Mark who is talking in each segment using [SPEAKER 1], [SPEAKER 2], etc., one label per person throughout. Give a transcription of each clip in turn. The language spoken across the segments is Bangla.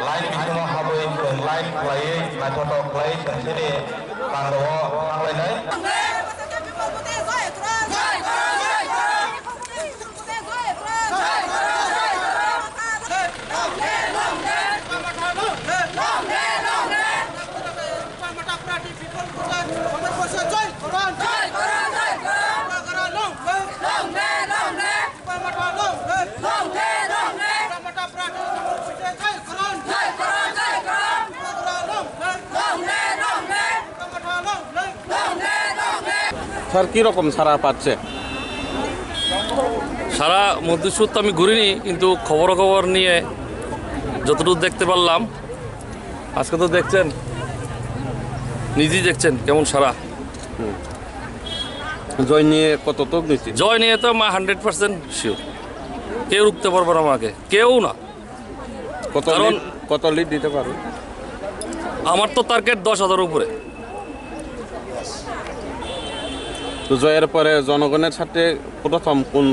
[SPEAKER 1] lain bicara habis lain play metode play sendiri kalau lain
[SPEAKER 2] sir কীরকম সারা পাচ্ছে?
[SPEAKER 3] সারা মধ্যসূত্র আমি ঘুরিনি, কিন্তু খবর নিয়ে যতটুকু দেখতে পারলাম, আজকে তো দেখছেন, নিজেই দেখছেন কেমন সারা।
[SPEAKER 2] জয় নিয়ে কতটুক নিচ্ছি?
[SPEAKER 3] জয় নিয়ে তো 100% শিওর, কেউ রুখতে পারবে না আমাকে, কেউ না।
[SPEAKER 2] কত লিড দিতে পারবে?
[SPEAKER 3] আমার তো টার্গেট 10,000 উপরে।
[SPEAKER 2] তো জয়ের পরে জনগণের সাথে প্রথম কোন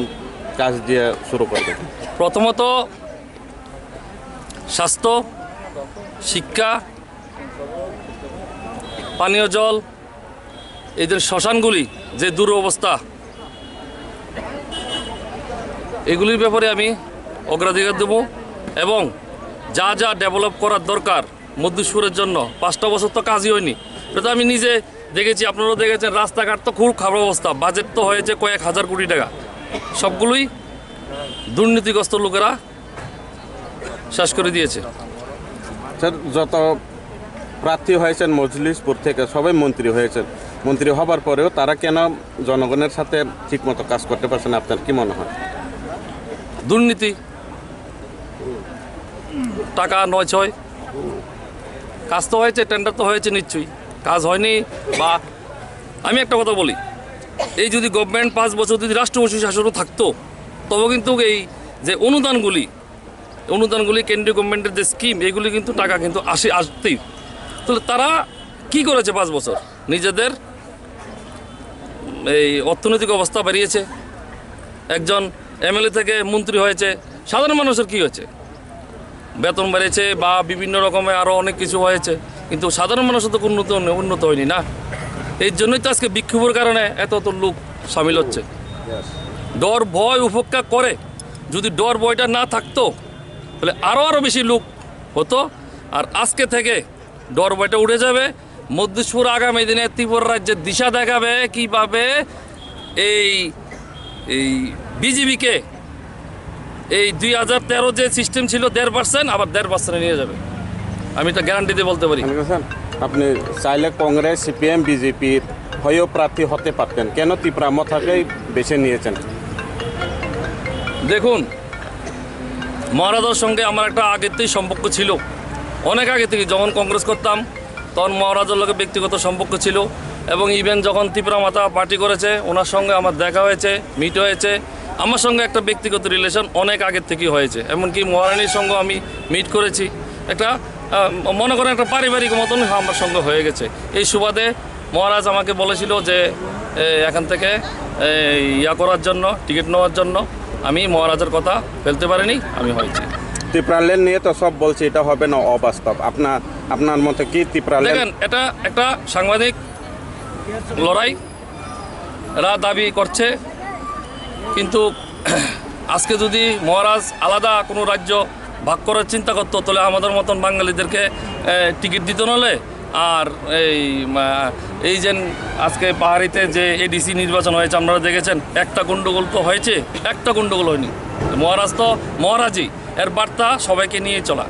[SPEAKER 2] কাজ দিয়ে শুরু করবে?
[SPEAKER 3] প্রথমত স্বাস্থ্য, শিক্ষা, পানীয় জল, এদের শ্মশানগুলি যে দুরবস্থা, এগুলির ব্যাপারে আমি অগ্রাধিকার দেব। এবং যা যা ডেভেলপ করার দরকার মধ্যসূরের জন্য, 5টা বছর তো কাজই হয়নি, এটা তো আমি নিজে দেখেছি, আপনারাও দেখেছেন। রাস্তাঘাট তো খুব খারাপ অবস্থা, বাজেট তো হয়েছে কয়েক হাজার কোটি টাকা, সবগুলোই দুর্নীতিগ্রস্ত লোকেরা শেষ করে দিয়েছে।
[SPEAKER 2] স্যার, যত প্রার্থী হয়েছেন মজলিসপুর থেকে সবাই মন্ত্রী হয়েছেন, মন্ত্রী হবার পরেও তারা কেন জনগণের সাথে ঠিকমতো কাজ করতে পারছে না? আপনার কি মনে হয়?
[SPEAKER 3] দুর্নীতি, টাকা 9-6, কাজ তো হয়েছে, টেন্ডার তো হয়েছে নিশ্চয়ই, কাজ হয়নি। বা আমি একটা কথা বলি, এই যদি গভর্নমেন্ট 5 বছর যদি রাষ্ট্রপতি শাসনও থাকতো, তবে কিন্তু এই যে অনুদানগুলি কেন্দ্রীয় গভর্নমেন্টের যে স্কিম, এগুলি কিন্তু টাকা কিন্তু আসতেই। তাহলে তারা কি করেছে 5 বছর? নিজেদের এই অর্থনৈতিক অবস্থা বাড়িয়েছে, একজন এমএলএ থেকে মন্ত্রী হয়েছে, সাধারণ মানুষের কি হয়েছে? বেতন বেড়েছে বা বিভিন্ন রকমের আরও অনেক কিছু হয়েছে, কিন্তু সাধারণ মানুষের তো উন্নত হয়নি না। এই জন্যই তো আজকে বিক্ষোভের কারণে এত লোক সামিল হচ্ছে। ডর ভয় উপেক্ষা করে, যদি ডর ভয়টা না থাকতো তাহলে আরও বেশি লোক হতো। আর আজকে থেকে ডর ভয়টা উঠে যাবে। মধ্যসূর আগামী দিনে ত্রিপুরা রাজ্যের দিশা দেখাবে কীভাবে এই বিজেপিকে এই 2013 যে সিস্টেম ছিল 1.5%, আবার 1.5% নিয়ে যাবে, আমি তো গ্যারান্টি দিয়ে বলতে পারি।
[SPEAKER 2] আপনি চাইলে কংগ্রেস, সিপিএম, বিজেপির হয়েও প্রার্থী হতে পারতেন, কেন ত্রিপুরা মথাকেই বেছে নিয়েছেন?
[SPEAKER 3] দেখুন, মহারাজার সঙ্গে আমার একটা আগের থেকেই সম্পর্ক ছিল, অনেক আগে থেকে। যখন কংগ্রেস করতাম তখন মহারাজার লোকের ব্যক্তিগত সম্পর্ক ছিল, এবং ইভেন যখন ত্রিপুরা মাতা পার্টি করেছে ওনার সঙ্গে আমার দেখা হয়েছে, মিট হয়েছে। আমার সঙ্গে একটা ব্যক্তিগত রিলেশন অনেক আগের থেকেই হয়েছে, এমনকি মহারানীর সঙ্গে আমি মিট করেছি। একটা মনে করেন একটা পারিবারিক মতন আমার সঙ্গে হয়ে গেছে। এই সুবাদে মহারাজ আমাকে বলেছিল যে এখান থেকে করার জন্য, টিকিট নেওয়ার জন্য। আমি মহারাজের কথা ফেলতে পারিনি, আমি হয়েছি।
[SPEAKER 2] ত্রিপুরা লেন নিয়ে তো সব বলছে এটা হবে না, অবাস্তব। আপনার মতে কি ত্রিপুরা লেন?
[SPEAKER 3] দেখেন, এটা একটা সাংবাদিক লড়াই, এরা দাবি করছে, কিন্তু আজকে যদি মহারাজ আলাদা কোনো রাজ্য ভাগ করার চিন্তা করতো, তাহলে আমাদের মতন বাঙালিদেরকে টিকিট দিত নলে। আর এই যে আজকে পাহাড়িতে যে এডিসি নির্বাচন হয়েছে, আপনারা দেখেছেন, একটা গণ্ডগোল তো হয়েছে, একটা গণ্ডগোল হয়নি। মহারাজ তো মহারাজই, এর বার্তা সবাইকে নিয়ে চলা।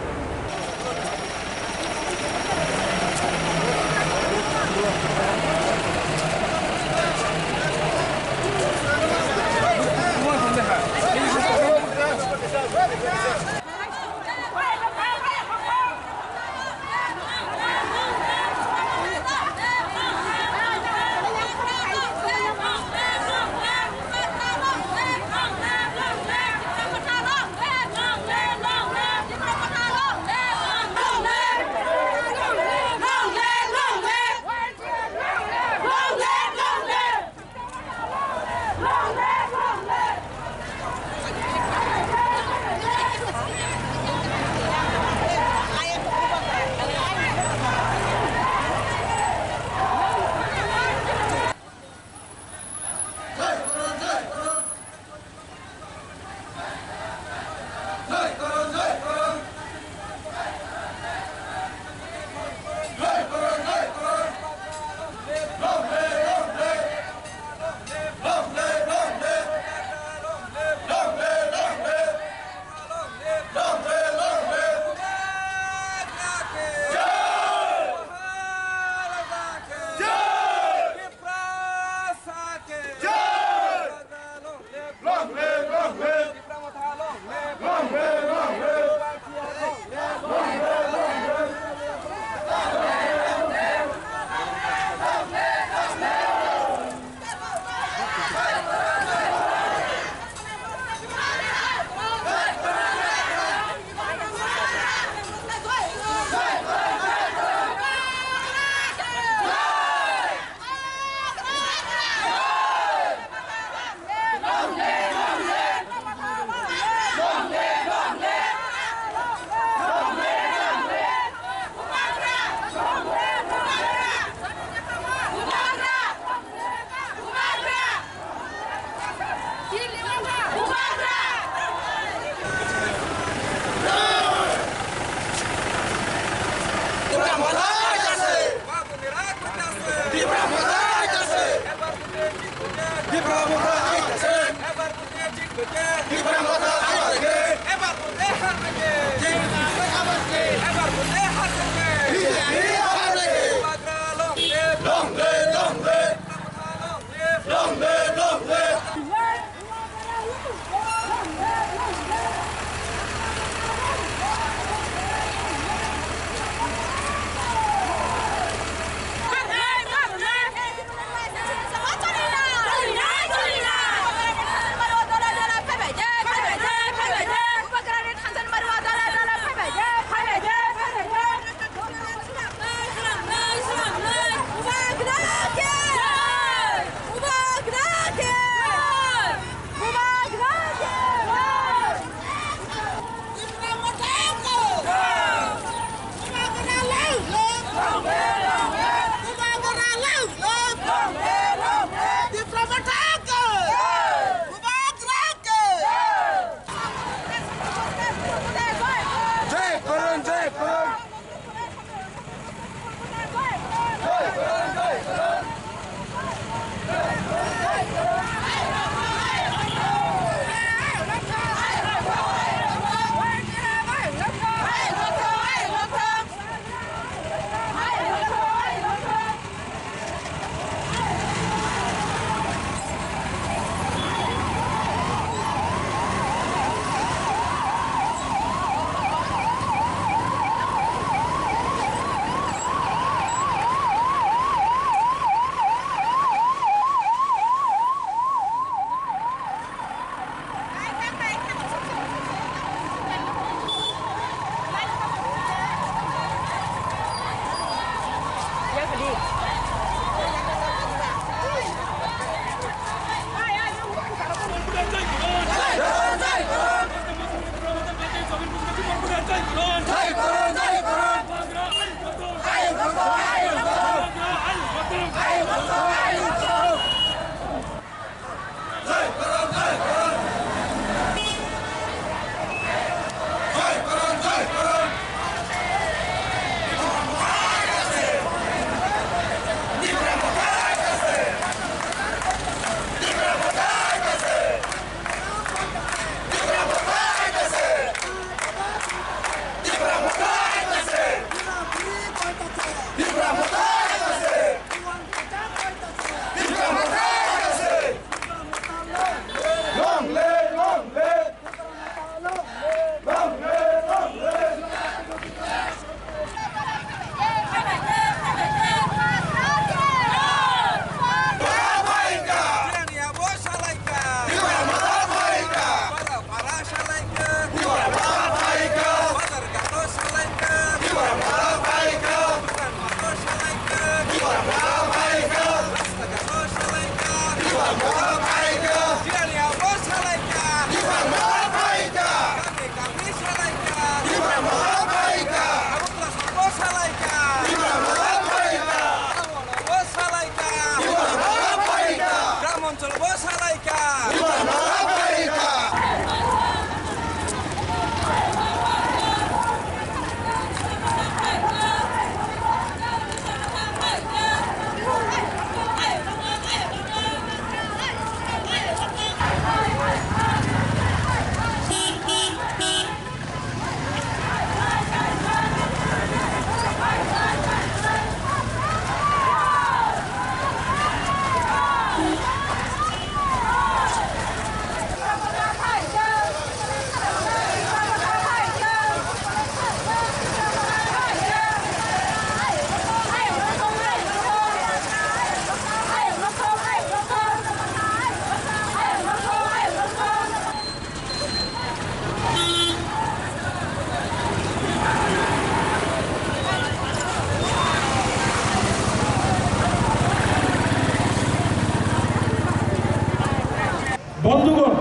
[SPEAKER 4] বন্ধুগণ,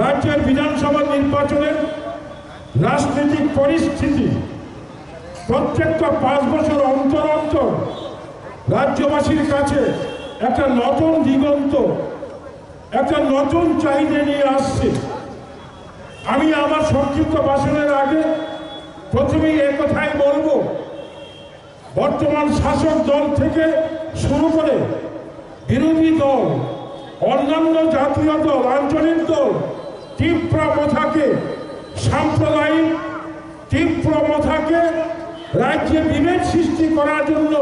[SPEAKER 4] রাজ্যের বিধানসভা নির্বাচনের রাজনৈতিক পরিস্থিতি প্রত্যেকটা 5 বছর অন্তর অন্তর রাজ্যবাসীর কাছে একটা নতুন দিগন্ত, একটা নতুন চাহিদা নিয়ে আসছে। আমি আমার সংক্ষিপ্ত ভাষণের আগে প্রথমেই একথাই বলবো, বর্তমান শাসক দল থেকে শুরু করে বিরোধী দল, অন্যান্য জাতীয় দল, আঞ্চলিক দল তীব্র প্রথাকে, সাম্প্রদায়িক তীব্র প্রথাকে রাজ্যে বিভেদ সৃষ্টি করার জন্য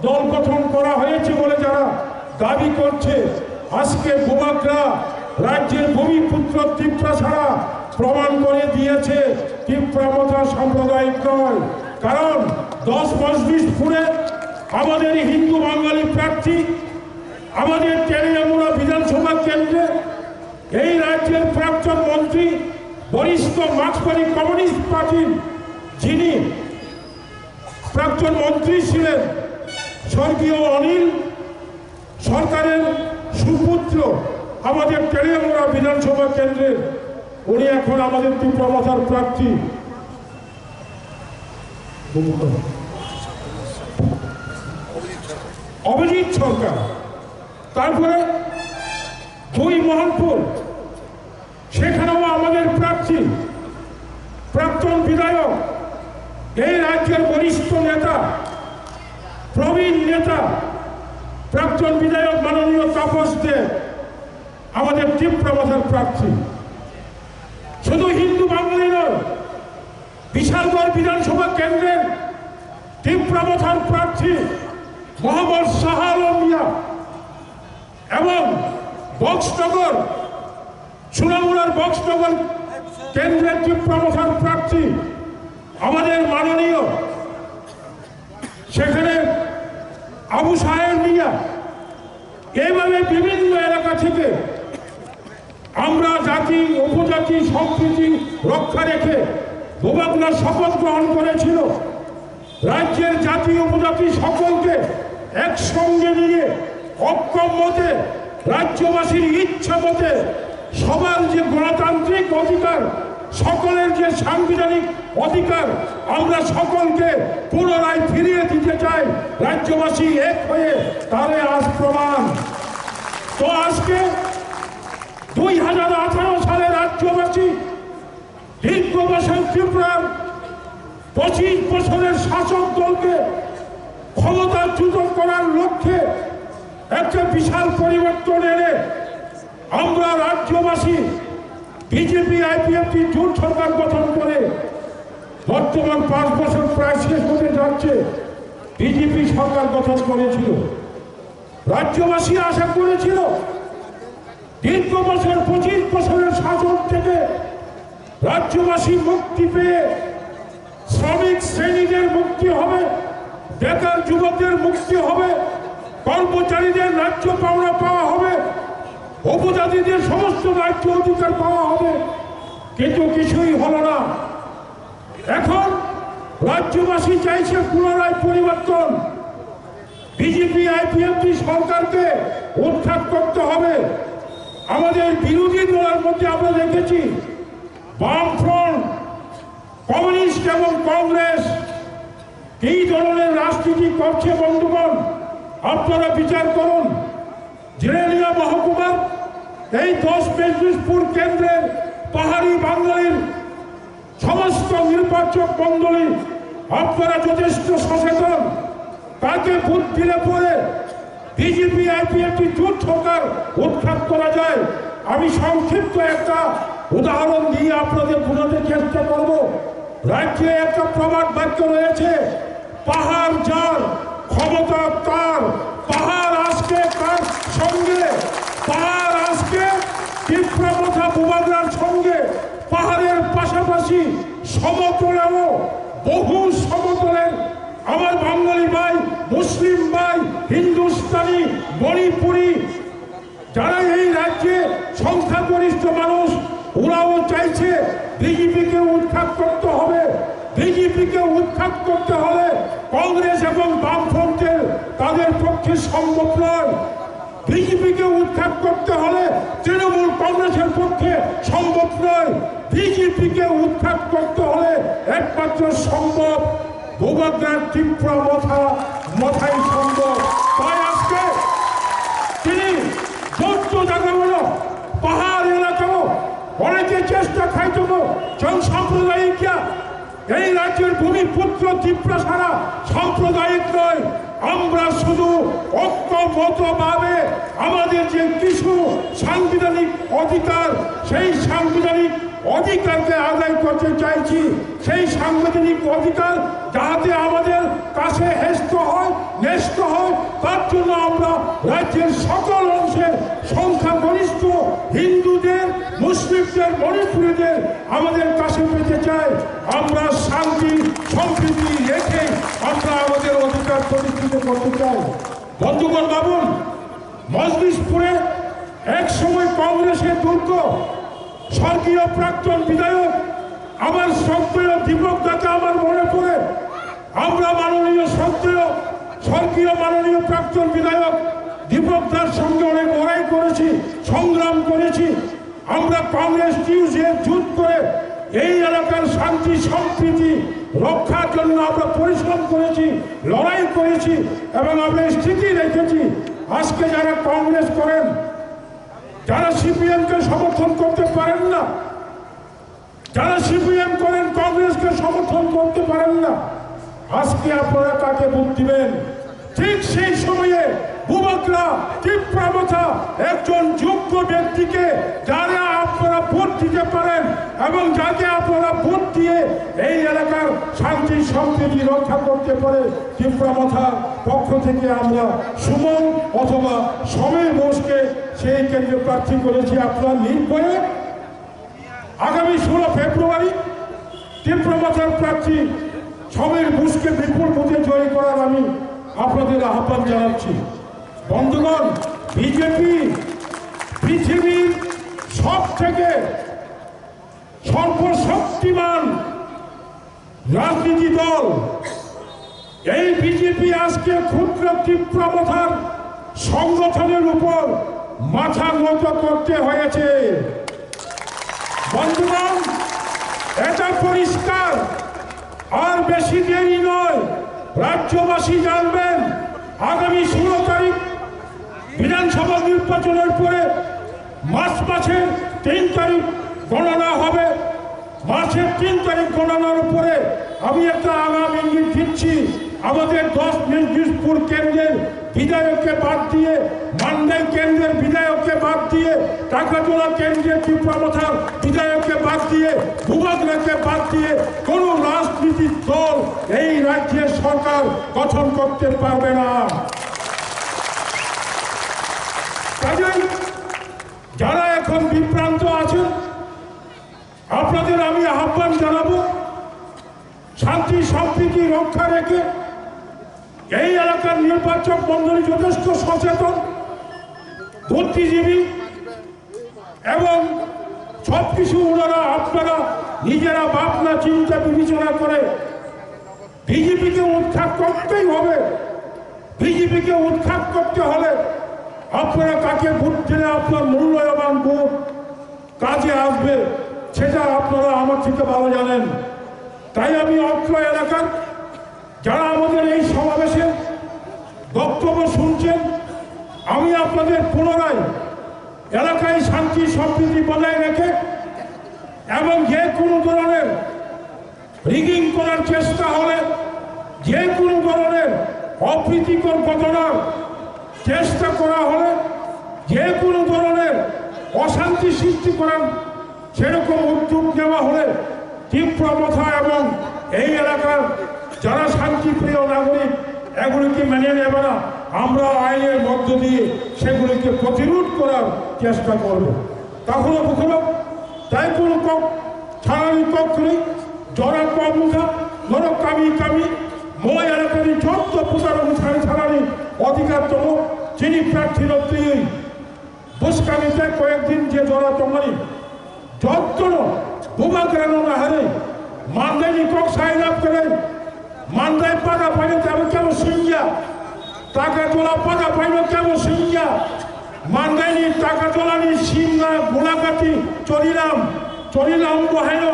[SPEAKER 4] দল গঠন করা হয়েছে বলে যারা দাবি করছে, আজকে বোবাকরা রাজ্যের ভূমিপুত্র তীব্র ছাড়া প্রমাণ করে দিয়েছে তীব্র প্রথা সাম্প্রদায়িক নয়। কারণ 10 মজলিশপুরে আমাদের হিন্দু বাঙালি প্রার্থী, আমাদের তেলিয়ামুড়া বিধানসভা কেন্দ্রে এই রাজ্যের প্রাক্তন মন্ত্রী, বরিষ্ঠ মার্ক্সবাদী কমিউনিস্ট পার্টির যিনি প্রাক্তন মন্ত্রী ছিলেন, স্বর্গীয় অনিল সরকারের সুপুত্র, আমাদের তেলিয়ামুড়া বিধানসভা কেন্দ্রের উনি এখন আমাদের তীব্র প্রথার প্রার্থী। অভিজিৎ সরকার। তারপরে 2 মোহনপুর, সেখানেও আমাদের প্রার্থী প্রাক্তন বিধায়ক, এই রাজ্যের বরিষ্ঠ নেতা, প্রবীণ নেতা, প্রাক্তন বিধায়ক মাননীয় তাপস দেব আমাদের তীব্র প্রথার প্রার্থী। শুধু হিন্দু বাঙালি নয়, বিশালগড় বিধানসভা কেন্দ্রের তীব্র প্রথার প্রার্থী মোহাম্মদ শাহ আলম মিয়া এবং বক্সনগর, সোনামুড়ার বক্সনগর কেন্দ্রের তীব্র প্রথার প্রার্থী আমাদের মাননীয় সেখানে আবু সাহেব মিয়া। এইভাবে বিভিন্ন এলাকা থেকে আমরা জাতি উপজাতি সম্প্রীতি রক্ষা রেখে বোবাকলা শপথ গ্রহণ করেছিল রাজ্যের জাতি উপজাতি সকলকে একসঙ্গে নিয়ে অক্ষম মতে, রাজ্যবাসীর ইচ্ছা মতে সবার যে গণতান্ত্রিক অধিকার সকলের যে সাংবিধানিক অধিকার আমরা সকলকে পুনরায় ফিরিয়ে দিতে চাই, রাজ্যবাসী এক হয়ে তারে আজ প্রমাণ। তো আজকে 2018 সালে রাজ্যবাসী দীর্ঘ বছর ত্রিপুরার 25 বছরের শাসক দলকে ক্ষমতাচ্যুত করার লক্ষ্যে একটা বিশাল পরিবর্তন এনে আমরা রাজ্যবাসী বিজেপি আইপিএফটি জোট সরকার গঠন করে বর্তমান 5 বছর প্রায় শেষ হতে যাচ্ছে বিজেপি সরকার গঠন করেছিল। রাজ্যবাসী আশা করেছিল দীর্ঘ বছর 25 বছরের শাসন থেকে রাজ্যবাসী মুক্তি পেয়ে শ্রমিক শ্রেণীদের মুক্তি হবে, বেকার যুবকদের মুক্তি হবে, কর্মচারীদের ন্যায্য পাওনা পাওয়া হবে, উপজাতিদের সমস্ত ন্যায্য অধিকার পাওয়া হবে, কিন্তু কিছুই হলো না। এখন রাজ্যবাসী চাইছে পুনরায় পরিবর্তন। বিজেপি আইপিএফটি সরকারকে উৎখাত করতে হবে। আমাদের বিরোধী দলের মধ্যে আমরা দেখেছি বামফ্রন্ট, কমিউনিস্ট এবং কংগ্রেস এই ধরনের রাজনীতি করছে। বন্ধুগণ, আপনারা বিচার করুন, জিরেলিয়া মহকুমার এই 10 মেদিনীপুর কেন্দ্রের পাহাড়ি বাঙালির সমস্ত নির্বাচক মন্ডলী আপনারা যথেষ্ট সচেতন। তাকে ভোট দিলে পরে বিজেপি আইপিএফটি জোট সরকার উৎখাত করা যায়। আমি সংক্ষিপ্ত একটা উদাহরণ দিয়ে আপনাদের বোঝাতে চেষ্টা করব। রাজ্যে একটা প্রবাদ বাক্য রয়েছে, পাহাড় যার ক্ষমতা তার। পাহাড় আজকে কার সঙ্গে? পাহাড় আজকে তীব্রমথা বুবাগরার সঙ্গে। পাহাড়ের পাশাপাশি সমতলেও বহু সমতলের আমার বাঙালি ভাই, মুসলিম ভাই, হিন্দুস্তানি, মণিপুরি যারা এই রাজ্যে সংখ্যাগরিষ্ঠ মানুষ, ওরাও চাইছে বিজেপিকে উৎখাত করতে হবে। বিজেপিকে উৎখাত করতে হলে কংগ্রেস এবং বামফ্রন্টের তাদের পক্ষে সম্ভব নয়। বিজেপিকে উৎখাত করতে হলে তৃণমূল কংগ্রেসের পক্ষে সম্ভব নয়। বিজেপিকে উৎখাত করতে হলে একমাত্র সম্ভব ভূভাগ্রার তীব্র মাথায় সম্ভব। তাই আজকে তিনি যত জায়গা হলো পাহাড় এলাকাও অনেকে চেষ্টা খাইতো সাম্প্রদায়িক এই রাজ্যের ভূমিপুত্র ত্রিপুরা সারা সাম্প্রদায়িক নয়। আমরা শুধু ঐক্যবদ্ধভাবে আমাদের যে কিছু সাংবিধানিক অধিকার, সেই সাংবিধানিক অধিকারকে আদায় করতে চাইছি। সেই সাংবিধানিক অধিকার যাতে আমাদের কাছে হেস্ত হয়, ন্যস্ত হয়, তার জন্য আমরা রাজ্যের সকল অংশের সংখ্যাগরিষ্ঠ হিন্দুদের, মুসলিমদের, মণিপুরীদের আমাদের কাছে পেতে চাই। আমরা শান্তি সম্প্রীতি রেখে আমরা আমাদের অধিকার প্রতিষ্ঠিত করতে চাই। বন্ধুগণ ভাবুন, মজলিশপুরে এক সময় কংগ্রেসের দুর্গ স্বর্গীয় প্রাক্তন বিধায়ক আমার শ্রদ্ধেয় দীপক দাকে আমার মনে পড়ে। আমরা স্বর্গীয় মাননীয় প্রাক্তন বিধায়ক দীপক দার সঙ্গে অনেক লড়াই করেছি, সংগ্রাম করেছি। আমরা কংগ্রেস টিউজে জুট করে এই এলাকার শান্তি সম্প্রীতি রক্ষার জন্য আমরা পরিশ্রম করেছি, লড়াই করেছি এবং আমরা স্থিতি রেখেছি। আজকে যারা কংগ্রেস করেন, যারা সিপিএমকে সমর্থন করতে পারেন না, যারা সিপিএম করেন কংগ্রেসকে সমর্থন করতে পারেন না, আজকে আপনারা কাকে ভোট দিবেন? ঠিক সেই সময়ে বুবাগরা তীব্রমথা একজন যোগ্য ব্যক্তিকে যারা আপনারা ভোট দিতে পারেন এবং যাকে আপনারা ভোট দিয়ে এই এলাকার শান্তি সম্প্রীতি রক্ষা করতে পারে, তীব্রমথার পক্ষ থেকে আমরা সুমন অথবা সমীর বোসকে সেই কেন্দ্রে প্রার্থী করেছি। আপনারা নির্ভয়ে আগামী 16 ফেব্রুয়ারি তীব্রমথার প্রার্থী সমীর বোসকে বিপুল ভোটে জয়ী করার আমি আপনাদের আহ্বান জানাচ্ছি। বন্ধুগণ, বিজেপি পৃথিবীর সব থেকে সর্বশক্তিমান রাজনীতি দল। এই বিজেপি আজকে ক্ষুদ্র তীব্রমথার সংগঠনের উপর মাথা নত করতে হয়েছে। বন্ধুগণ, এটা পরিষ্কার। আর বেশি দেরি নয়, রাজ্যবাসী জানবেন আগামী 16 তারিখ বিধানসভা নির্বাচনের পরে মার্চ মাসের 3 তারিখ গণনা হবে। মার্চের 3 তারিখ গণনার উপরে আমি একটা আগাম ইঙ্গিত দিচ্ছি, আমাদের 10 দিনাজপুর কেন্দ্রের বিধায়ককে বাদ দিয়ে, মান্দাই কেন্দ্রের বিধায়ককে বাদ দিয়ে, টাকাতলা কেন্দ্রের ত্রিপুরামাথার বিধায়ককে বাদ দিয়ে, ভূভাগরাকে বাদ দিয়ে কোনো রাজনীতির দল এই রাজ্যের সরকার গঠন করতে পারবে না। কাজেই যারা এখন বিভ্রান্ত আছেন, আপনাদের আমি আহ্বান জানাবো, শান্তি সম্প্রীতি রক্ষা রেখে এই এলাকার নির্বাচক মণ্ডলী যথেষ্ট সচেতন, বুদ্ধিজীবী এবং সবকিছু ওনারা আপনারা নিজেরা ভাবনা চিন্তা বিবেচনা করে বিজেপিকে উৎখাত করতেই হবে। বিজেপিকে উৎখাত করতে হলে আপনারা কাকে ভোট দিলে আপনার মূল্যবান ভোট কাজে আসবে সেটা আপনারা আমার থেকে ভালো জানেন। তাই আমি অত্র এলাকার যারা আমাদের এই সমাবেশে বক্তব্য শুনছেন, আমি আপনাদের পুনরায় এলাকায় শান্তি সম্প্রীতি বজায় রেখে এবং যে কোনো ধরনের রিগিং করার চেষ্টা হলে, যে কোনো ধরনের অপ্রীতিকর ঘটনার চেষ্টা করা হলে, যে কোনো ধরনের অশান্তি সৃষ্টি করার সেরকম উদ্যোগ নেওয়া হলে তীব্রমাথা এবং এই এলাকার যারা শান্তিপ্রিয় নাগরিক এগুলিকে মেনে নেবে না। আমরা আইনের মধ্য দিয়ে সেগুলিকে প্রতিরোধ করার চেষ্টা করব। কখনো কখনো তাই কোনো ছাড়ানি কক্ষ নেই, জরা কমুখা ধরো কামি মই এলাকারই যত প্রচারণ ছাড়ানি অধিকারতম যিনি প্রার্থীর প্রিয়ই বুসকামিতে কয়েকদিন যে জরা তমানি যত ভূভাগ্রানো না হারে মান্দাই কক সাইলাভ করে মান্দাই পাতা পাইলে যাবে কেমন সিংহা টাকা তোলা পাতা পাইল কেমন সিংহা মান্দাইনি টাকা তোলানি সিংহা গোলাকাটি চলিলাম বহাইল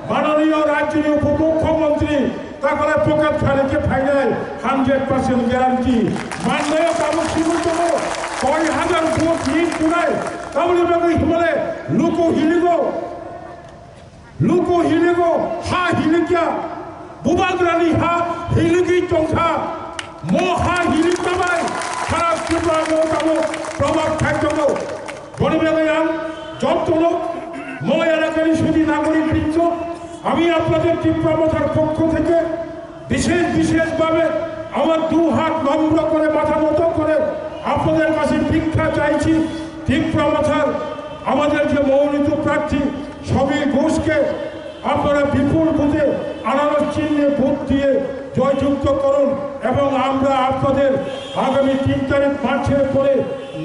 [SPEAKER 4] মাননীয় রাজ্যের উপমুখ্যমন্ত্রী তাহলে পকেট ফাড়িকে ফাইনাল 100% গ্যারান্টি মান্দাইও কাবু শুরু করো কয় হাজার ভোট লিড করায় তাহলে হিমালয় লুকো হিলিগো হা হিলিকিয়া বুবাগ্রানি হা হিলিকি চংখা মো হা হিলিকাবাই সারা ত্রিপুরা মৌকামো প্রভাব থাকতো গণবেগান যত্ন মো এলাকারই সুদী নাগরিক বৃন্দ, আমি আপনাদের ত্রিপুরামাথার পক্ষ থেকে বিশেষভাবে আমার 2 হাত নম্র করে মাথা মতো করে আপনাদের কাছে ভিক্ষা চাইছি। ত্রিপুরামাথার আমাদের যে মনোনীত প্রার্থী সমীর ঘোষকে আপনারা বিপুল ভোটে আনারস চিহ্নে ভোট দিয়ে জয়যুক্ত করুন এবং আমরা আপনাদের আগামী 3 তারিখ মার্চের পরে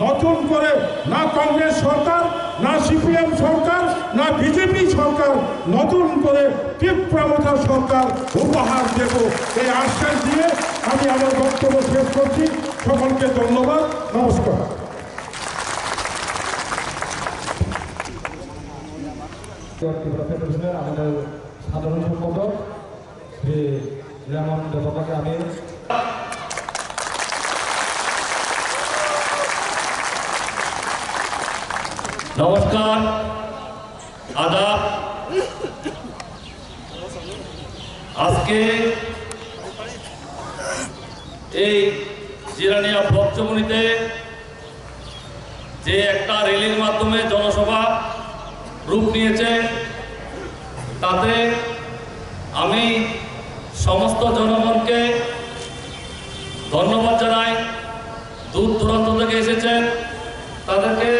[SPEAKER 4] নতুন করে না কংগ্রেস সরকার, না সিপিএম সরকার, না বিজেপি সরকার, নতুন করে ত্রিপুরামাথা সরকার উপহার দেব এই আশ্বাস দিয়ে আমি আমার বক্তব্য শেষ করছি। সকলকে ধন্যবাদ, নমস্কার।
[SPEAKER 5] আমাদের সাধারণ সম্পাদক শ্রী রেমন দেবতাকে আমি
[SPEAKER 3] নমস্কার, আদাব। আজকে এই জিরানিয়া ব্লক চমুনিতে যে একটা র্যালির মাধ্যমে জনসভা রূপ নিয়েছে, তাতে আমি সমস্ত জনগণকে ধন্যবাদ জানাই। দূর দূরান্ত থেকে এসেছেন তাদেরকে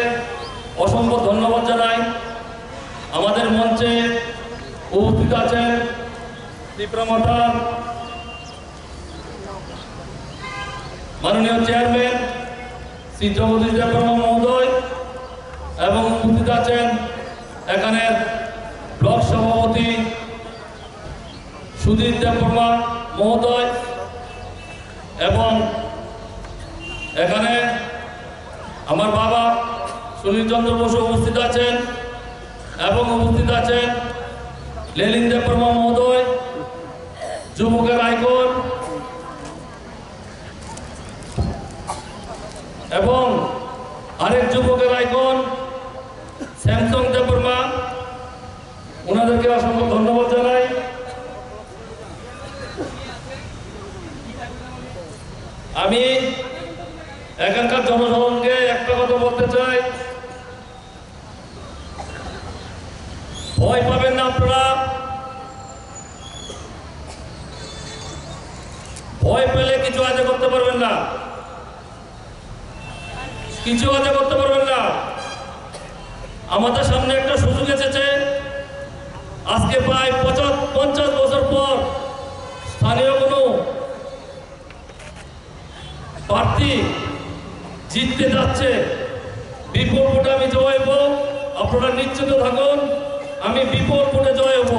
[SPEAKER 3] অসংখ্য ধন্যবাদ জানাই। আমাদের মঞ্চে উপস্থিত আছেন ত্রিপুরামাথার মাননীয় চেয়ারম্যান শ্রী জগদীশ দেববর্মা মহোদয় এবং উপস্থিত আছেন এখানের ব্লক সভাপতি সুধীর দেববর্মা মহোদয় এবং এখানে আমার বাবা সুনীল চন্দ্র বসু উপস্থিত আছেন এবং উপস্থিত আছেন লেলিন দেববর্মা মহোদয়, যুবকের আইকন, এবং আরেক যুবকের আইকন স্যামসং দেববর্মা, ওনাদেরকে অসংখ্য ধন্যবাদ জানাই। আমি এখানকার জনসাধারণকে একটা কথা বলতে চাই, ভয় পাবেন না আপনারা। ভয় পেলে কিছু আজ করতে পারবেন না, কিছু আজ করতে পারবেন না। আমাদের সামনে একটা সুযোগ এসেছে। আজকে প্রায় 50 বছর পর স্থানীয় কোনো প্রার্থী জিততে যাচ্ছে। বিপুল ভোটে আমি জয় হব, আপনারা নিশ্চিত থাকুন, আমি বিপুল ভোটে জয় হব।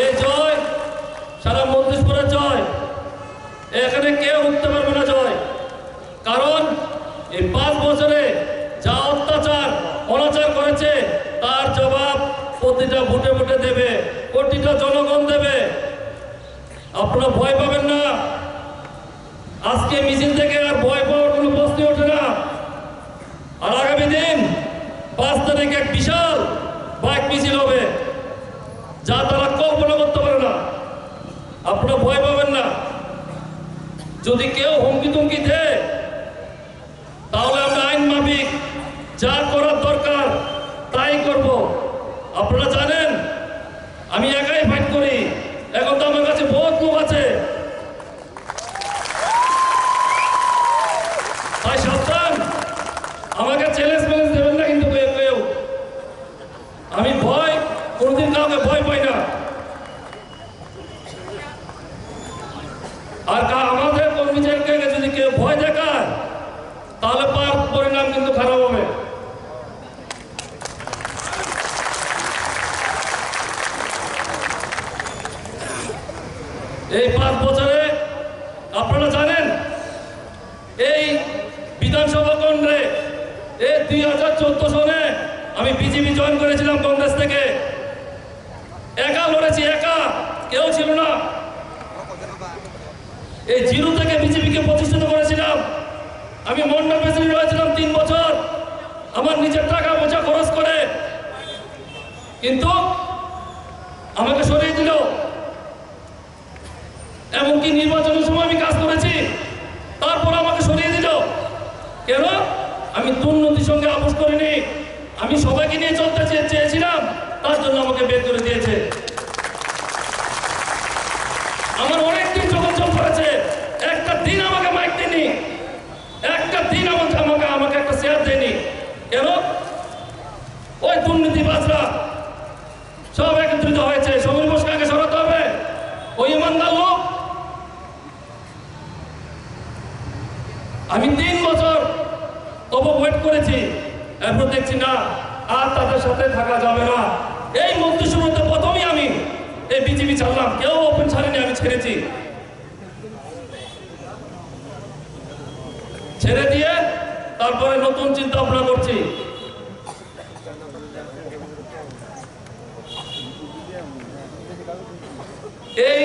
[SPEAKER 3] এই জয় সারা মন্দিরপুরের জয়, এখানে কেউ উঠতে পারবে না জয়। কারণ এই 5 বছরে যা অত্যাচার অনাচার করেছে তার জবাব প্রতিটা ভোটে ভোটে দেবে, প্রতিটা জনগণ দেবে। আপনারা ভয় পাবেন না। আজকে মিছিল থেকে আর ভয় পাওয়ার কোনো প্রশ্ন ওঠে না। আর আগামী দিন 5 তারিখ এক বিশাল বাইক মিছিল হবে, যা তারা কল্পনা করতে পারে না। আপনারা ভয় পাবেন না। যদি কেউ হুমকি তুমকি দেয় তাহলে আমরা আইন মাফিক যা করার দরকার তাই করব। আপনারা জানেন আমি একাই ফাইট করি, এখন তো আমার কাছে বহুত লোক আছে। তাই সাবধান, আমাকে চ্যালেঞ্জ দেবেন না কিন্তু কেউ। আমি ভয় কোনদিন কাউকে ভয় পাই না। আর আমাদের কর্মীদেরকে যদি কেউ ভয় দেখায় তাহলে পরিণাম কিন্তু খারাপ হবে। এই 5 বছরে আপনারা জানেন এই বিধানসভা কেন্দ্রে এই 2014 সনে আমি বিজেপি জয়েন করেছিলাম কংগ্রেস থেকে। একা লড়েছি, একা, কেউ ছিল না। এই জিরো থেকে বিজেপিকে প্রতিষ্ঠিত করেছিলাম। আমি মন্ডল প্রেসিডেন্ট হয়েছিলাম 3 বছর আমার নিজের টাকা পয়সা খরচ করে, কিন্তু আমাকে সরিয়ে দিল। এমনকি নির্বাচনের সময় আমি কাজ করেছি, তারপর আমাকে সরিয়ে দিল। কেন? আমি দুর্নীতির সঙ্গে আপোষ করিনি, আমি সবাইকে নিয়ে চলতে চেয়েছিলাম, তার জন্য আমাকে বের করে দিয়েছে। আমার অনেকদিন যোগাযোগ করেছে, একটা দিন আমাকে মাইক দেয়নি, একটা দিন আমাকে একটা শেয়ার দেয়নি। কেন? ওই দুর্নীতিবাজরা সব একত্রিত হয়েছে। সমীর ঘোষকে সরাতে হবে, ওই ইমানদার লোক। আমি 3 বছর তবু ওয়েট করেছি, এরপর দেখছি না আর তাদের সাথে থাকা যাবে না। এই মন্ত্রিসভাতে প্রথমেই আমি এই বিজেপি ছাড়লাম, কেউ ওপেন ছাড়েনি, আমি ছেড়েছি। ছেড়ে দিয়ে তারপরে নতুন চিন্তা ভাবনা করছি। এই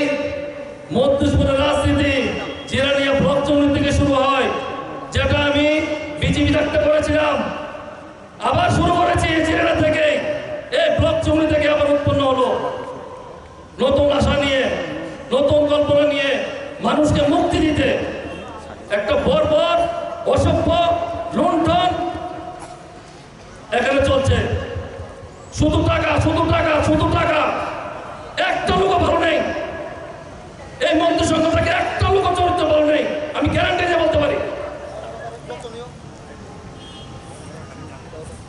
[SPEAKER 3] মধ্যপুরের রাজনীতি জিরানিয়া ব্লক চৌমনি থেকে শুরু হয়, যেটা আমি বিজেপি থাকতে করেছিলাম। আবার শুরু করেছি জিরানা থেকে, এই ব্লক চৌমনি থেকে আবার উৎপন্ন হলো নতুন আশা নিয়ে, নতুন কল্পনা নিয়ে, মানুষকে মুক্তি দিতে। একটা বর্বর অসভ্য লুণ্ঠন এখানে চলছে। শুধু টাকা, শুধু টাকা, শুধু টাকা। একটা লোক ভালো নেই এই মন্ত্রিসংখ্যা থেকে, একটা লোক চরিত্র ভালো নেই। আমি গ্যারান্টি দিয়ে বলতে পারি,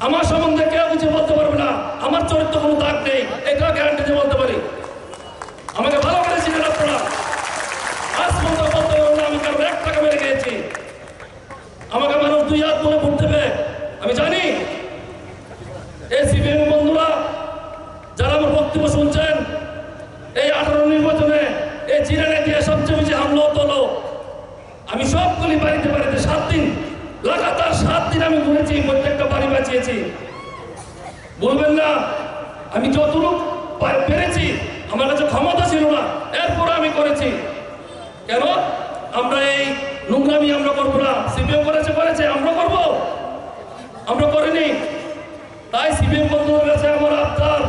[SPEAKER 3] আমার সম্বন্ধে কেউ কিছু বলতে পারবে না, আমার চরিত্র কোনো দাগ নেই, এটা গ্যারান্টি দিয়ে বলতে পারি। আমাকে ভালো করেছিলেন আপনারা, আজ পর্যন্ত বলতে পারবো না আমি কারো 1 টাকা মেরে গিয়েছি। আমাকে মানুষ 2 হাত তুলে ভোট দেবে, আমি জানি। এই সিপিএম বন্ধুরা যারা আমার বক্তব্য শুনছেন, এই 18 নির্বাচনে এই জিরানে দিয়ে সবচেয়ে বেশি হামলা হলো। আমি সবগুলি বাড়িতে 7 দিন লাগাতার 7 দিন আমি ঘুরেছি, প্রত্যেকটা বাড়ি বাঁচিয়েছি। বলবেন না আমি যতটুকু পেরেছি, আমার কাছে ক্ষমতা ছিল না, এরপর আমি করেছি। কেন আমরা এই নোংরামি আমরা করবো না? সিপিএম করেছে আমরা করব? আমরা করিনি। তাই সিপিএম বন্ধুদের কাছে আমার আবদার,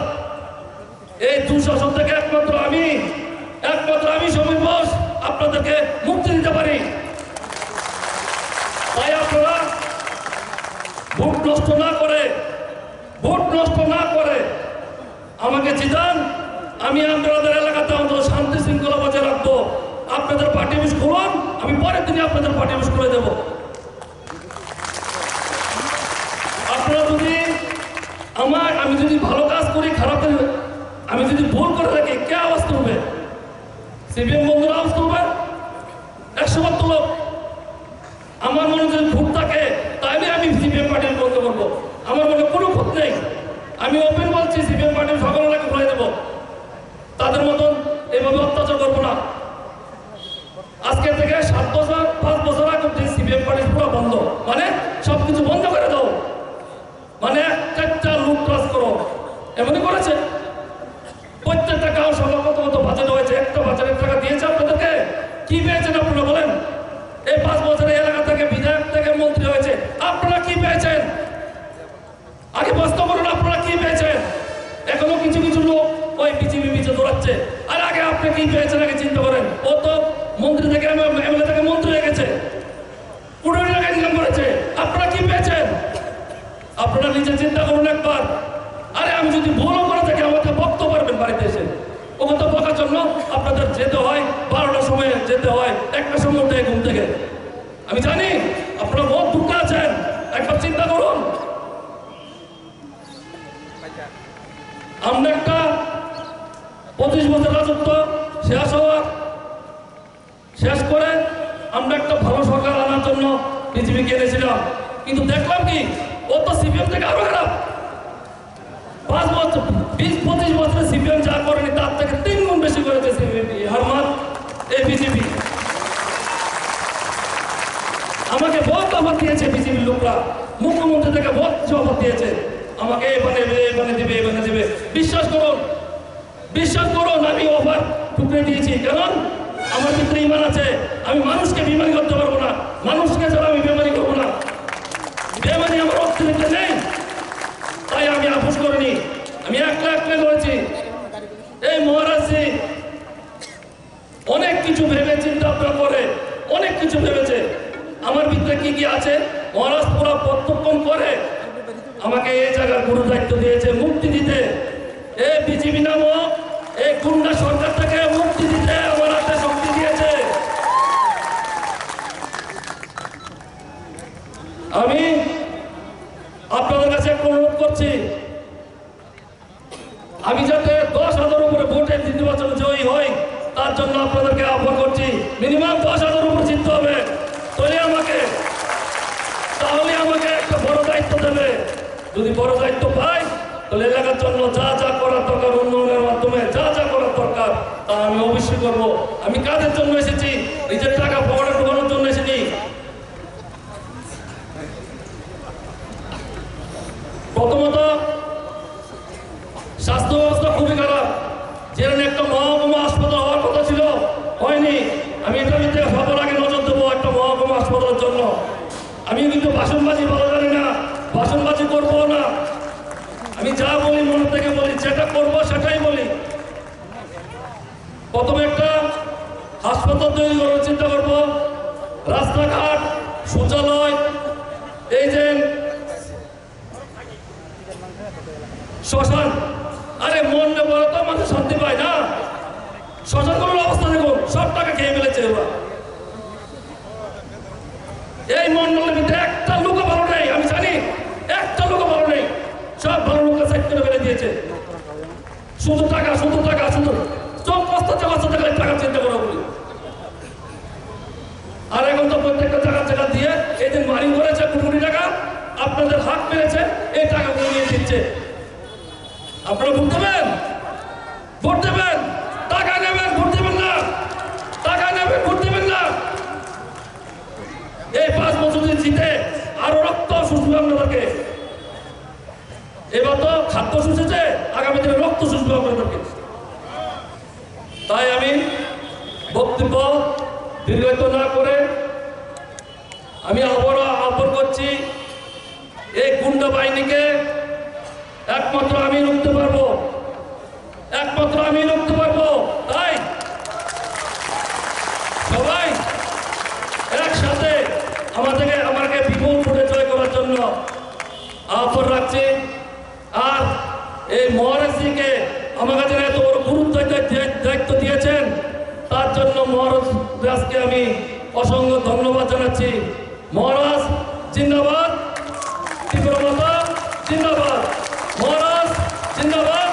[SPEAKER 3] এই দুঃশাসন থেকে একমাত্র আমি সমীর বোস আপনাদেরকে মুক্তি দিতে পারি। তাই আপনারা ভোট নষ্ট না করে আমাকে জিতান। আমি আপনাদের এলাকাতে অন্তত শান্তি শৃঙ্খলা বজায় রাখবো। আপনাদের পার্টি অফিস খুলুন, আমি পরের দিনে আপনাদের পার্টি অফিস খুলে দেব। আপনারা যদি আমি যদি ভালো কাজ করি, খারাপ আমি যদি ভুল করে থাকি, কে আওয়াজ তুলবে? সিপিএম বন্ধুরা আওয়াজ তুলবে 100বার তুলক। আমার মনে যদি ভুল থাকে তাহলে আমি সিপিএম পার্টি বন্ধ করবো। আমার মনে কোনো ভুল নেই। আমি ওপেন বলছি, সিপিএম পার্টির সকলকে খুলে দেবো। তাদের মতন এইভাবে অত্যাচার করবো না। আজকে থেকে 5 বছর আগে সিপিএম পার্টি পুরো বন্ধ, মানে সবকিছু বন্ধ করে দাও, মানে একটা লুটতরাজ করো, এমনই করেছে। প্রত্যেকটা গাঁও সভা কত বাজেট হয়েছে, একটা বাজেটের টাকা দিয়েছে আপনাদেরকে? কি পেয়েছেন আপনারা বলেন? এই 5 বছরে এলাকা থেকে বিধায়ক থেকে মন্ত্রী হয়েছে, আপনারা কি পেয়েছেন? আগে প্রশ্ন করুন, আপনারা কি পেয়েছেন? এখনো কিছু লোক ওই বিজেপি পিছিয়ে দৌড়াচ্ছে। আর আগে আপনি কি পেয়েছেন আগে চিন্তা করেন। ও তো মন্ত্রী থেকে এমএলএ থেকে মন্ত্রী হয়ে গেছে, 15 টাকা ইনকাম করেছে। আপনারা কি পেয়েছেন? আপনারা নিজে চিন্তা করুন একবার। আরে আমি যদি ভুলও করে থাকি আমাকে বকতে পারবেন বাড়িতে এসে। ও কথা বকার জন্য আপনাদের যেতে হয় 12টার সময়, যেতে হয় 1টার সময় উঠে ঘুম থেকে। আমি জানি আপনারা বহুত দুঃখে আছেন, একবার চিন্তা করুন। আমরা একটা 25 বছর রাজত্ব শেষ করে আমরা একটা ভালো সরকার আনার জন্য বিজেপিকে এনেছিলাম, কিন্তু দেখলাম কি ও তো সিপিএম থেকে আরো খারাপ। 5 বছর 20-25 বছরে সিপিএম যা করেনি তার থেকে 3 গুণ বেশি করেছে এই বিজেপি। আমাকে বহুত অফার দিয়েছে বিজেপির লোকরা, মুখ্যমন্ত্রী থেকে বহুত কিছু অফার দিয়েছে আমাকে, এবারে দেবে। বিশ্বাস করুন আমি অফার টুকরে দিয়েছি। কারণ আমার ভিতরে ইমান আছে, আমি মানুষকে বিমানি করতে পারবো না, মানুষকে ছাড়া আমি বেমানি করবো না। বেমানি আমার অস্তিত্বে নেই, তাই আমি আপোষ করিনি। আমি একলা করেছি। এই মহারাজজি অনেক কিছু ভেবে চিন্তা ভাবনা করে, অনেক কিছু ভেবেছে আমার ভিতরে কি আছে। মহারাজ পুরো প্রত্যর্পণ করে আমাকে এই জায়গার গুরু দায়িত্ব দিয়েছে মুক্তি দিতে। এই বিজেপি নামক এই গুন্ডা সরকার থেকে মুক্তি দিতে আমার হাতে শক্তি দিয়েছে। আমি আপনাদের কাছে একটা অনুরোধ করছি, আমি যাতে 10,000 উপরে ভোটে নির্বাচনে জয়ী হই, তার জন্য আপনাদেরকে আহ্বান করছি। মিনিমাম 10,000 উপরে জিততে হবে, তাহলে আমাকে একটা বড় দায়িত্ব দেবে। যদি বড় দায়িত্ব পাই তাহলে এলাকার জন্য যা করার দরকার, উন্নয়নের মাধ্যমে যা করার দরকার তা আমি অবশ্যই করবো। আমি কাদের জন্য এসেছি? নিজের টাকা পকেটে ঢোকানোর জন্য এসেছি? প্রথমত স্বাস্থ্য ব্যবস্থা খুবই খারাপ। যেখানে একটা মহকুমা হাসপাতাল হওয়ার কথা ছিল, হয়নি। আমি এটা ভিতরে সবার আগে নজর দেবো একটা মহকুমা হাসপাতালের জন্য। আমি কিন্তু বাসনবাজি ভালো জানি না, বাসনবাজি করবো না। আমি যা বলি মন থেকে বলি, যেটা করবো সেটাই বলি। প্রথমে একটা হাসপাতাল তৈরি করার চিন্তা করবো, রাস্তাঘাট, শৌচালয়, এই যে শ্মশান। আরে মন বলে তো মানুষ শান্তি পায় না। শ্মশানগুলোর অবস্থা দেখুন, সব টাকা খেয়ে ফেলেছে ওরা। এই মন্ডলের ভিতরে একটা লোক ভালো নেই, আমি জানি একটা লোক ভালো নেই। সব ভালো লোককে সাইড করে ফেলে দিয়েছে। শুধু টাকা শুধু চোখ কষ্ট টাকা চিন্তা করা বলি। আর এখন তো প্রত্যেকটা জায়গা দিয়ে এই দিন মারি করেছে 2 কোটি টাকা, আপনাদের হাত পেয়েছে, এই টাকাগুলো নিয়ে দিচ্ছে। আপনারা ভোট দেবেন, টাকা নেবেন, ভোট দেবেন না, টাকা নেবেন, ভোট দেবেন না। এই 5 বছর জিতে আরো রক্ত শুষবে আপনাদেরকে। এবার তো খাদ্য শুষেছে, আগামী দিনে রক্ত শুষবে আপনাদেরকে। তাই আমি বক্তব্য দীর্ঘায়িত না করে আমি আহ্বান করছি, এই গুন্ডা বাহিনীকে একমাত্র আমি রুখতে পারবো, একমাত্র আমি রুখতে পারবো। তাই সবাই একসাথে আমাকে বিপুল ভোটে জয় করার জন্য আহ্বান রাখছি। আর এই মহারাজজিকে আমার কাছে এত বড় গুরুত্ব দায়িত্ব দিয়েছেন, তার জন্য মহারাজ ব্যাসকে আমি অসংখ্য ধন্যবাদ জানাচ্ছি। মহারাজ জিন্দাবাদ, ত্রিপুরা মাতা জিন্দাবাদ, মহারাজ জিন্দাবাদ,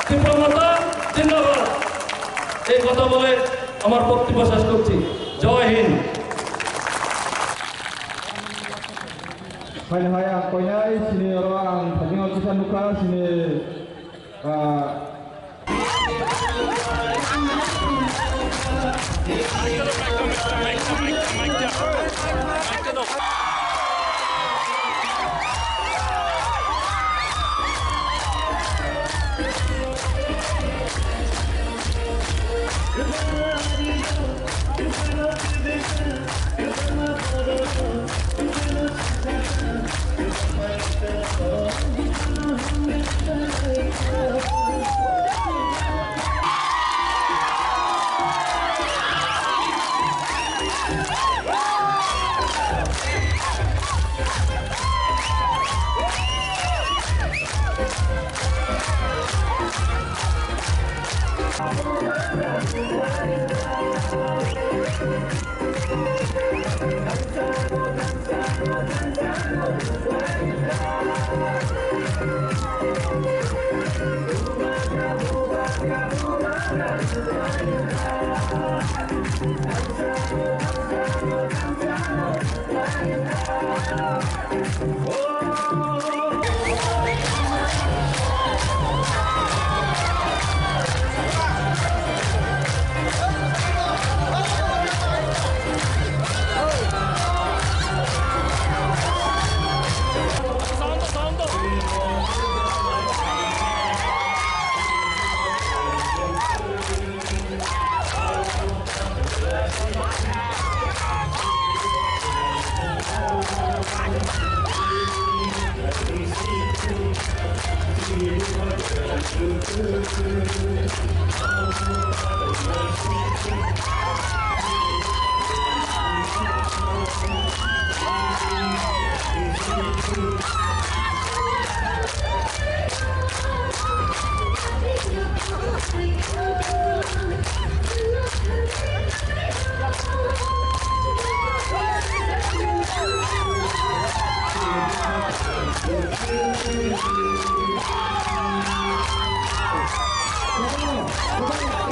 [SPEAKER 3] ত্রিপুরা মাতা জিন্দাবাদ। এই কথা বলে আমার বক্তব্য শেষ করছি। জয় Hind.
[SPEAKER 5] Hai hai ang koyai sini orang tadi kita luka sini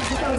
[SPEAKER 4] Kita